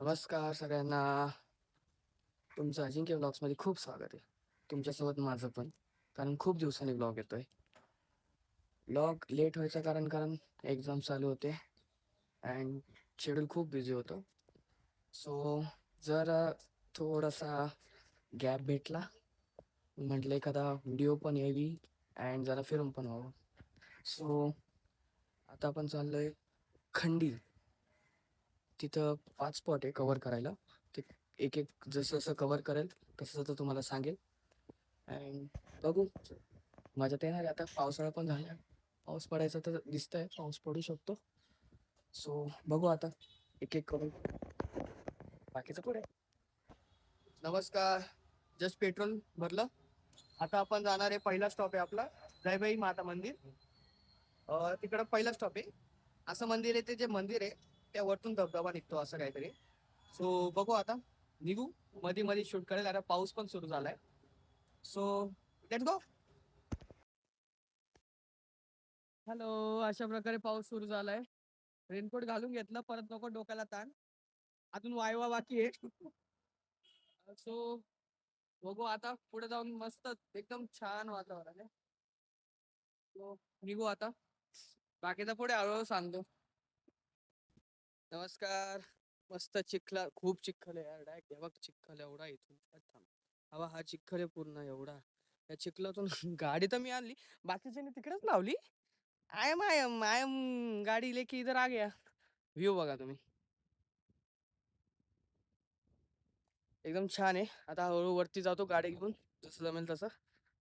नमस्कार सगळ्यांना. तुमचं अजिंक्य ब्लॉग्समध्ये खूप स्वागत आहे. तुमच्यासोबत माझं पण, कारण खूप दिवसांनी ब्लॉग येतोय. ब्लॉग लेट व्हायचं कारण एक्झाम चालू होते अँड शेड्यूल खूप बिझी होतं. सो जर थोडासा गॅप भेटला, म्हटलं एखादा व्हिडिओ पण यावी अँड जरा फिरून पण व्हावं. सो आता आपण चाललोय खंडी. तिथं 5 स्पॉट आहे कव्हर करायला. ते एक एक जसं जसं कव्हर करेल तसं तसं तुम्हाला सांगेल. अँड बघू, मजा तर येणार आहे. आता पावसाळा पण झाला, पाऊस पडायचा तर दिसतंय, पाऊस पडू शकतो. सो बघू आता एक एक करून बाकीचं पुढे. नमस्कार. जस्ट पेट्रोल भरलं. आता आपण जाणार आहे. पहिला स्टॉप आहे आपला जयबाई माता मंदिर. तिकडं पहिला स्टॉप आहे. असं मंदिर आहे, ते जे मंदिर आहे त्या वरतून धबधबा निघतो असं काहीतरी. सो बघू आता, निघू. मध्ये मध्ये शूट करेल, आता पाऊस पण सुरू झालाय. So let's go. हॅलो. अशा प्रकारे पाऊस सुरू झालाय. रेनकोट घालून घेतलं, परत नको डोक्याला ताण. अजून वायवा बाकी आहे. सो बघू आता पुढे जाऊन, मस्त एकदम छान वातावरण आहे. सो निघू आता. बाकीचा पुढे हळूहळू सांगतो. नमस्कार. मस्त चिखला, खूप चिखल आहे यार. डायरेक्ट बघ चिखल एवढा इथून थांब. हवा हा चिखल आहे पूर्ण एवढा. या चिखलातून गाडी तर मी आणली, बाकीच्यानी तिकडेच लावली. आय एम गाडी लेके इधर आ गया. व्ह्यू बघा तुम्ही, एकदम छान आहे. आता हळूहळू वरती जातो गाडी घेऊन, जसं जमेल तसं.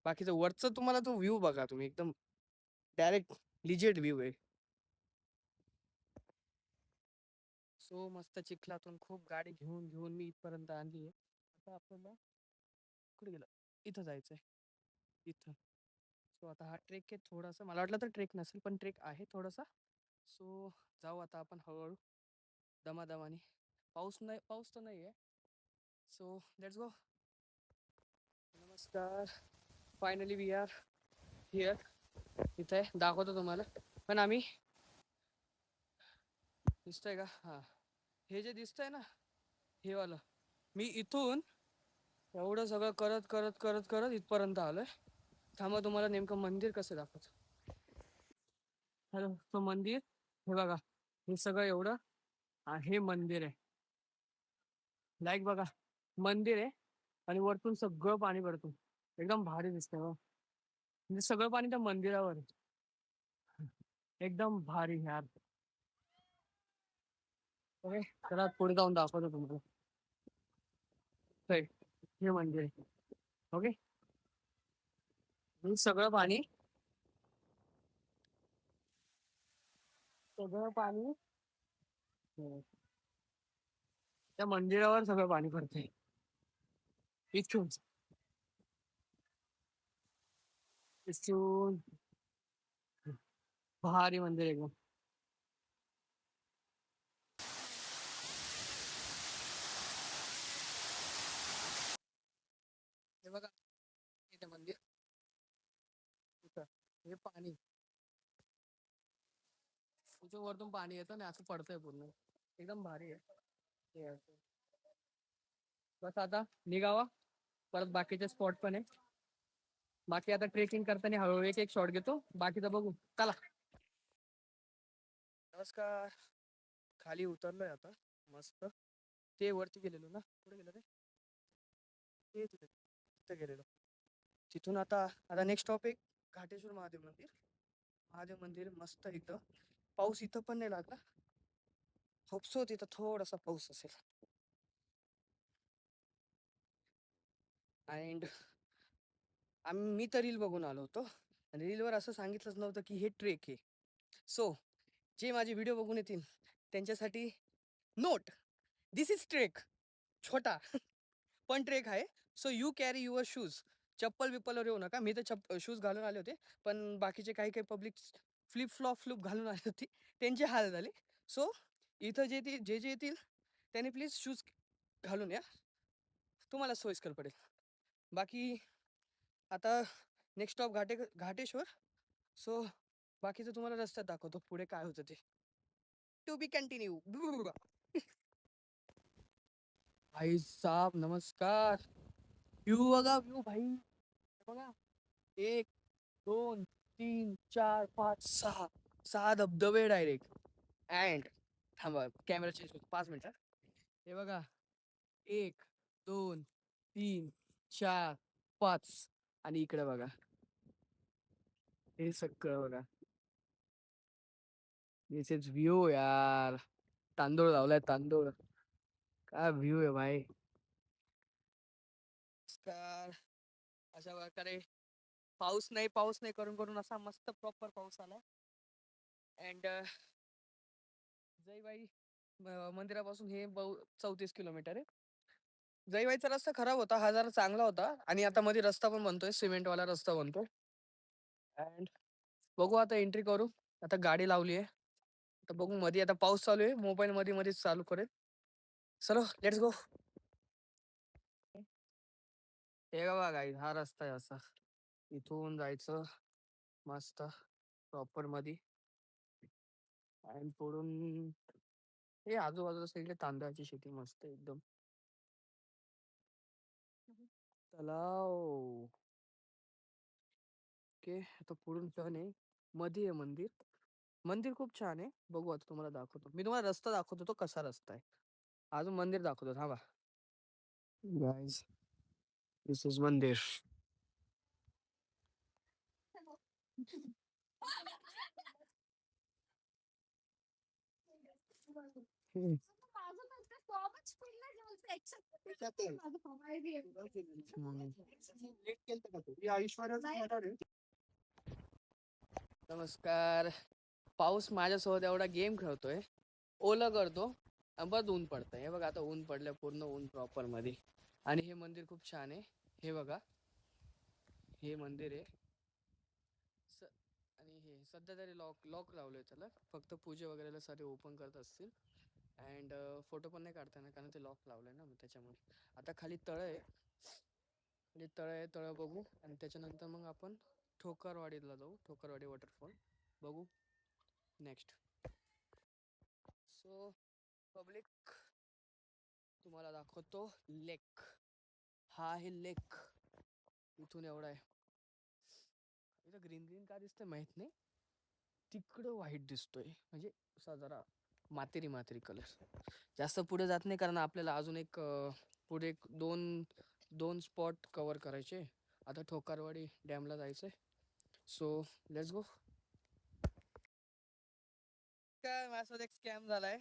बाकीचं वरचं तुम्हाला तो व्ह्यू बघा तुम्ही, एकदम डायरेक्ट लिजेट व्ह्यू आहे. सो मस्त चिखलातून खूप गाडी घेऊन घेऊन मी इथपर्यंत आणली आहे. आता आपल्याला कुठे गेलं, इथं जायचंय, इथं. सो आता हा ट्रेक आहे थोडासा, मला वाटलं तर ट्रेक नसेल पण ट्रेक आहे थोडासा. सो जाऊ आता आपण हळूहळू दमादमाने. पाऊस नाही, पाऊस तर नाही आहे. So let's go. नमस्कार. Finally we are here. इथे आहे, दाखवतो तुम्हाला. पण आम्ही, दिसतंय का? हां, हे जे दिसतंय ना, हे वालं, मी इथून एवढं सगळं करत करत करत करत इथपर्यंत आलोय. थांबा, तुम्हाला नेमकं मंदिर कसं दाखवतो. हॅलो. तो मंदिर हे बघा, हे सगळं एवढं हे मंदिर आहे. लाईक बघा, मंदिर आहे आणि वरतून सगळं पाणी पडतं. एकदम भारी दिसतंय हो. म्हणजे सगळं पाणी त्या मंदिरावर आहे. एकदम भारी यार. ओके, चला पुढे जाऊन दाखवतो तुम्हाला. हे मंदिर आहे. ओके, सगळं पाणी, सगळं पाणी त्या मंदिरावर सगळं पाणी पडतंय इथून. इथून भारी मंदिर एकदम. हे बघा, इथे मंदिर, इथं हे पाणी, इथं वरतून पाणी येतं आणि असं पडतंय पूर्ण. एकदम भारी आहे हे असं. बस आता निघावा, परत बाकीचे स्पॉट पण आहे. बाकी आता ट्रेकिंग करताना हळूहळू एक एक शॉट घेतो, बाकीचं बघू. चला. नमस्कार. खाली उतरलोय आता मस्त. ते वरती गेलेलो ना, कुठे गेलो रे, ते तिथे गेलेलो. तिथून आता आता नेक्स्ट स्टॉप एक घाटेश्वर महादेव मंदिर. महादेव मंदिर मस्त. इथं पाऊस इथं पण नाही लागला. होपसो तिथं थोडासा पाऊस असेल. अँड मी तर रील बघून आलो होतो आणि रीलवर असं सांगितलंच नव्हतं की हे ट्रेक आहे. सो जे माझे व्हिडिओ बघून येतील त्यांच्यासाठी नोट, दिस इज ट्रेक. छोटा पण ट्रेक आहे. So you carry your shoes. चप्पल बिप्पलवर येऊ नका. मी तर शूज घालून आले होते, पण बाकीचे काही काही पब्लिक फ्लिप घालून आली होती, त्यांचे हाल झाले. सो इथं जे जे येतील त्यांनी प्लीज शूज घालून या, तुम्हाला सोयीस्कर पडेल. बाकी आता नेक्स्ट स्टॉप घाटेश्वर. सो बाकीचं तुम्हाला रस्त्यात दाखवतो पुढे काय होतं ते. To be continued. भाई साहब नमस्कार. व्ह्यू बघा व्ह्यू भाई. बघा 1 2 3 4 5 6 धबधबे डायरेक्ट. अँड थांबा कॅमेरा चेंज करतो 5 मिनिटं. हे बघा 1 2 3 4 5 आणि इकडे बघा हे सगळं बघा. दिस इज व्ह्यू यार. तांदूळ लावलाय तांदूळ. काय व्ह्यू आहे भाई. नमस्कार. अशा प्रकारे पाऊस नाही करून करून असा मस्त प्रॉपर पाऊस आला. अँड जयबाई मंदिरापासून हे 34 किलोमीटर आहे. जयबाईचा रस्ता खराब होता, हा जरा चांगला होता आणि आता मध्ये रस्ता पण बनतोय, सिमेंटवाला रस्ता बनतोय. अँड बघू आता एंट्री करू. आता गाडी लावली आहे. आता बघू मध्ये आता पाऊस चालू आहे, मोबाईल मध्ये मध्येच चालू करेल. चलो लेट्स गो. हे बघा गाईज हा रस्ता आहे असा. इथून जायचं मस्त प्रॉपर मध्ये. अँड पुढून हे आजूबाजूला सगळीकडे तांदळाची शेती मस्त आहे एकदम. तलाव. ओके आता पुढून टर्न आहे. मध्ये आहे मंदिर. मंदिर खूप छान आहे. बघू आता तुम्हाला दाखवतो. मी तुम्हाला रस्ता दाखवतो तो कसा रस्ता आहे. अजून मंदिर दाखवतो थांबा. गाईज दिस इज मंदिर. हम्म. नमस्कार. पाऊस माझ्यासोबत एवढा गेम खेळतोय, ओलं करतो आणि बस ऊन पडतंय. हे बघा आता ऊन पडलंय, पूर्ण ऊन प्रॉपर मध्ये. आणि हे मंदिर खूप छान आहे. हे बघा हे मंदिर आहे. आणि हे सध्या तरी लॉक लॉक लावलंय त्याला. फक्त पूजे वगैरेला सारे ओपन करत असतील. अँड फोटो पण नाही काढता येणार कारण ते लॉक लावलंय ना, त्याच्यामुळे. आता खाली तळ आहे. खाली तळ आहे, तळ बघू आणि त्याच्यानंतर मग आपण ठोकरवाडीला जाऊ. ठोकरवाडी वॉटरफॉल बघू नेक्स्ट. सो पब्लिक तुम्हाला दाखवतो लेक. हा आहे लेक. इथून एवढा आहे. इथं ग्रीन ग्रीन का दिसतंय माहित नाही. तिकडं व्हाईट दिसतोय, म्हणजे असा जरा मातेरी मातेरी कलर. जास्त पुढे जात नाही कारण आपल्याला अजून एक पुढे एक दोन स्पॉट कव्हर करायचे. आता ठोकरवाडी डॅमला जायचंय. सो लेट्स गो. काय माझ्यासोबत एक स्कॅम झालाय.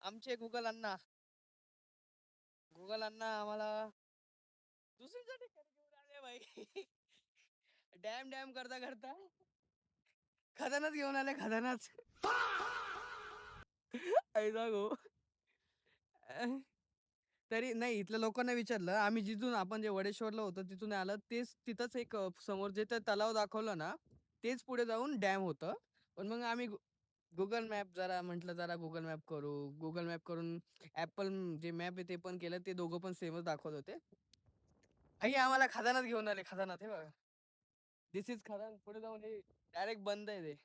आमचे गुगल अण्णा आम्हाला दुसरीच्या ठिकाणी घेऊन आले भाई. डॅम डॅम करता करता खदानच घेऊन आले. खदानच ऐसा गो. तरी नाही, इथल्या लोकांना विचारलं आम्ही, जिथून आपण जे वडेश्वरला होतो तिथून आलं तेच, तिथंच एक समोर जे तलाव दाखवलं ना तेच पुढे जाऊन डॅम होतं. पण मग आम्ही गुगल मॅप जरा म्हटलं, जरा गुगल मॅप करू. गुगल मॅप करून ऍपल जे मॅप आहे ते पण केलं. ते दोघं पण सेमच दाखवत होते. आई आम्हाला खदानात घेऊन आले. खदानात हे बघा. दिस इज खदान. पुढे जाऊन हे डायरेक्ट बंद आहे ते.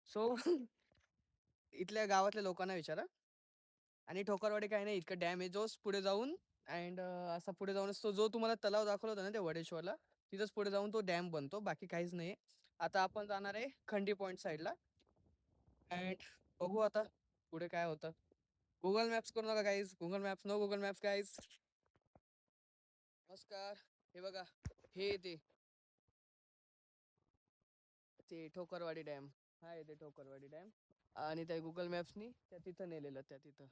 सो इथल्या गावातल्या लोकांना विचारा. आणि ठोकरवाडी काही नाही, इतकं डॅम आहे जो पुढे जाऊन. अँड असा पुढे जाऊनच तो जो तुम्हाला तलाव दाखवला होता ना त्या वडेश्वरला, तिथंच पुढे जाऊन तो डॅम बनतो. बाकी काहीच नाही. आता आपण जाणार आहे खंडी पॉईंट साईडला. अँड बघू आता पुढे काय होतं. गुगल मॅप्स करू नका guys. Google Maps no Google Maps guys. नमस्कार. हे बघा हे ते ठोकरवाडी डॅम. हा येते ठोकरवाडी डॅम. आणि त्या गुगल मॅप्सनी त्या तिथं नेलेलं, त्या तिथं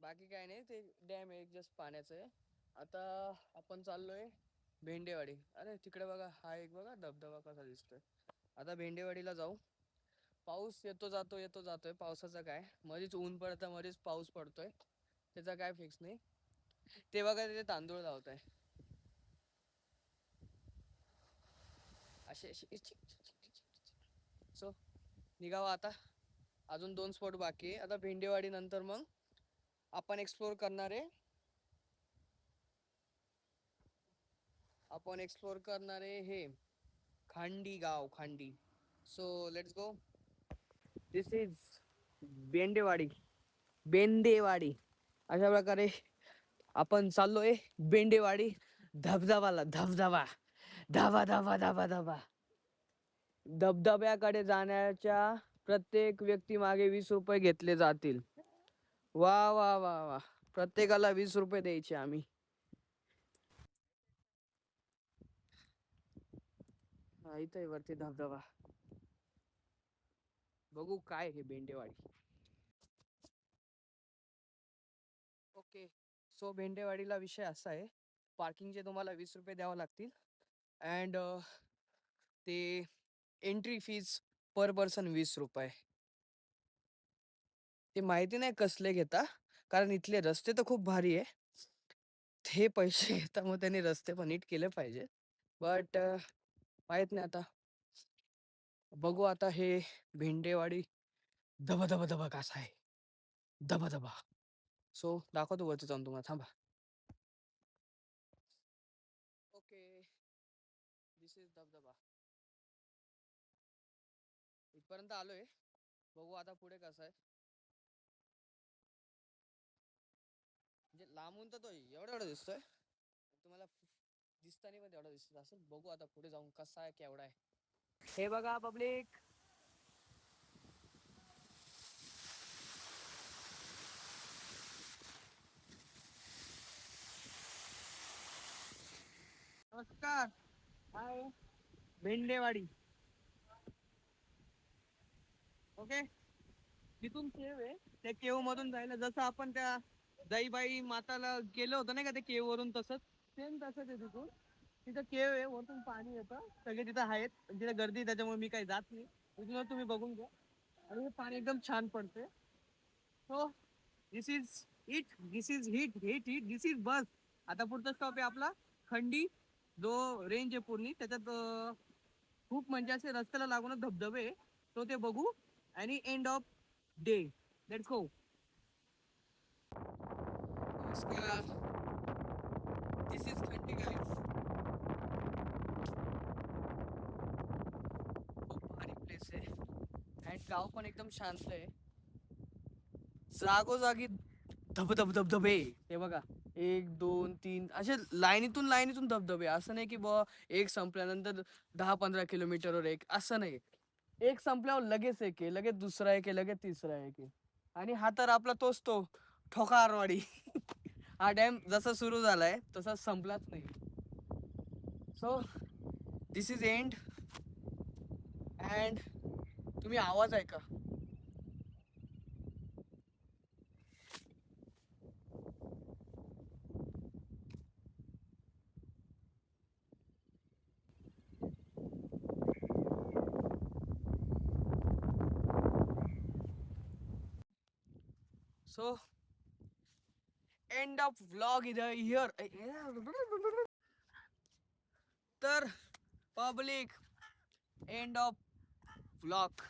बाकी काय नाही. ते डॅम एक जस्ट पाण्याचं आहे. आता आपण चाललोय भेंडेवाडी. अरे तिकडे बघा हा एक बघा धबधबा कसा दिसतोय. आता भेंडेवाडीला जाऊ. पाऊस येतो जातो येतो जातोय. पावसाचं काय, मध्येच ऊन पडतं मध्येच पाऊस पडतोय. त्याचा काय फिक्स नाही. ते बघा तिथे तांदूळ लावताय असे. सो निघावं आता. अजून 2 स्पॉट बाकी आहे. आता भेंडेवाडी नंतर मग आपण एक्सप्लोर करणार आहे. हे खांडी गाव. So let's go. This is Bhendewadi. Bendewadi. अशा प्रकारे आपण चाललोय बेंडेवाडी धबधबाला. धबधबा धाबा धाबा धाबा धाबा. धबधब्याकडे जाण्याच्या प्रत्येक व्यक्ती मागे 20 रुपये घेतले जातील. वा वा वा वा. प्रत्येकाला 20 रुपये द्यायचे आम्ही. हा इथं आहे वरती धबधबा. बघू काय हे बेंडेवाडी. ओके, सो भेंडेवाडीला विषय असा आहे, पार्किंगचे तुम्हाला 20 रुपये द्यावं लागतील. अँड ते एंट्री फीज पर पर्सन 20 रुपये. ते माहिती नाही कसले घेता, कारण इथले रस्ते तर खूप भारी आहे. ते पैसे घेता मग त्यांनी रस्ते पण नीट केले पाहिजे. बट माहित नाही आता. बघू आता हे भेंडेवाडी धबा धबा धबा कसा आहे. धबा धबा. सो दाखवतो वरती जाऊन तुम्हाला. थांबा. ओके, दिस इज धबधबा. इथपर्यंत आलोय. बघू आता पुढे कसं आहे. म्हणजे लांबून तर तो एवढा एवढा दिसतोय, तुम्हाला दिसतानी पण एवढा दिसत असेल. बघू आता पुढे जाऊन कसा आहे केवढा आहे. हे बघा पब्लिक. नमस्कार. हाय. भेंडेवाडी. ओके, तिथून केव आहे. त्या केव मधून जायला जसं आपण त्या दहीबाई माताला गेलो होतो नाही का, ते केव वरून तसंच सेम तसंच आहे. तिथून तिथं केव आहे, वरतून पाणी येतं. सगळे तिथं आहेत. तिथं गर्दी आहे, त्याच्यामुळे मी काही जात नाही. तिथून तुम्ही बघून घ्या. आणि हे पाणी एकदम छान पडते. हो, this is it. This is hit hit hit. This is bus. आता पुढचा स्टॉप आहे आपला खंडी, जो रेंज आहे पूर्ण. त्याच्यात खूप म्हणजे असे रस्त्याला लागूनच धबधबे आहे. तो ते बघू आणि end of day. Let's go. नमस्कार. दिस इज खंडी गाईज. खूप भारी प्लेस आहे. अँड गाव पण एकदम शांत आहे. जागोजागी धबधब धबधबे. हे बघा, 1 2 3 असे लाईनीतून लाईनीतून धबधबे. असं नाही की बुवा एक संपल्यानंतर 10-15 किलोमीटरवर एक, असं नाही. एक संपल्यावर लगेच एक आहे, लगेच दुसरा एक आहे, लगेच तिसरा एक आहे. आणि हा तर आपला तोच तो ठोकारवाडी. हा डॅम जसा सुरू झालाय तसा संपलाच नाही. So this is end. And तुम्ही आवाज ऐका. सो एंड ऑफ व्लॉग इधर हिअर. तर पब्लिक, एंड ऑफ व्लॉग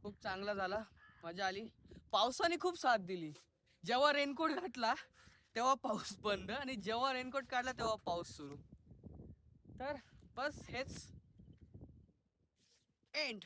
खूप चांगला झाला. मजा आली. पावसाने खूप साथ दिली. जेव्हा रेनकोट घातला तेव्हा पाऊस बंद, आणि जेव्हा रेनकोट काढला तेव्हा पाऊस सुरू. तर बस हेच एंड.